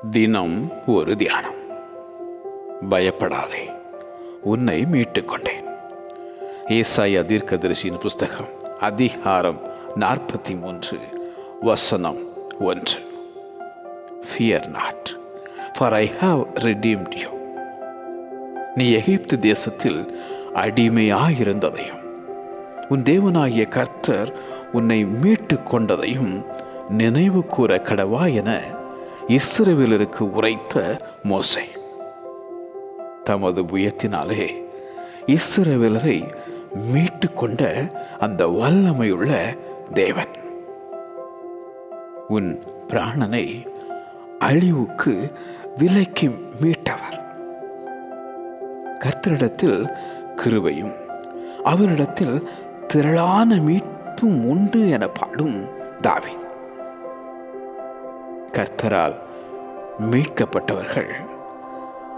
தினம் ஒரு தியானம். பயப்படாதே, உன்னை மீட்டுக் கொண்டேன். ஏசாயா தீர்க்கதரிசியின் புஸ்தகம் அதிகாரம் 43 வசனம் 1. Fear not, for I have redeemed you. நீ எகிப்து தேசத்தில் அடிமையாயிருந்ததையும் உன் தேவனாகிய கர்த்தர் உன்னை மீட்டுக் கொண்டதையும் நினைவு கூற கடவா என இஸ்ரவேலருக்கு உரைத்த மோசே. தமது புயத்தினாலே இஸ்ரவேலரை மீட்டு கொண்ட அந்த வல்லமையுள்ள தேவன் உன் பிராணனை அழிவுக்கு விலைக்கு மீட்டவர். கர்த்தரிடத்தில் கிருபையும் அவரிடத்தில் திரளான மீட்பும் உண்டு என பாடும் தாவீது. கர்த்தரால் மீட்கப்பட்டவர்கள்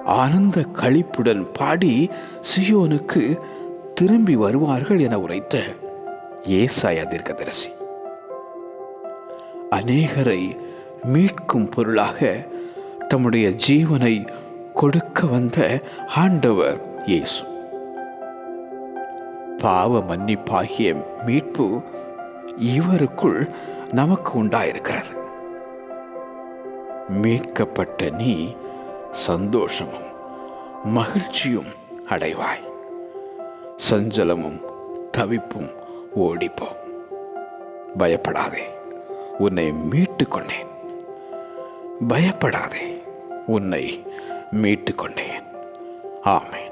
ஆனந்த களிப்புடன் பாடி சியோனுக்கு திரும்பி வருவார்கள் என உரைத்த ஏசாயா தீர்க்கதரிசி. அநேகரை மீட்கும் பொருளாக தம்முடைய ஜீவனை கொடுக்க வந்த ஆண்டவர் இயேசு. பாவ மன்னிப்பாகிய மீட்பு இவருக்குள் நமக்கு உண்டாயிருக்கிறது. மீட்கப்பட்ட நீ சந்தோஷமும் மகிழ்ச்சியும் அடைவாய். சஞ்சலமும் தவிப்பும் ஓடிப்போம். பயப்படாதே, உன்னை மீட்டுக் கொண்டேன். பயப்படாதே, உன்னை மீட்டுக் கொண்டேன். ஆமென்.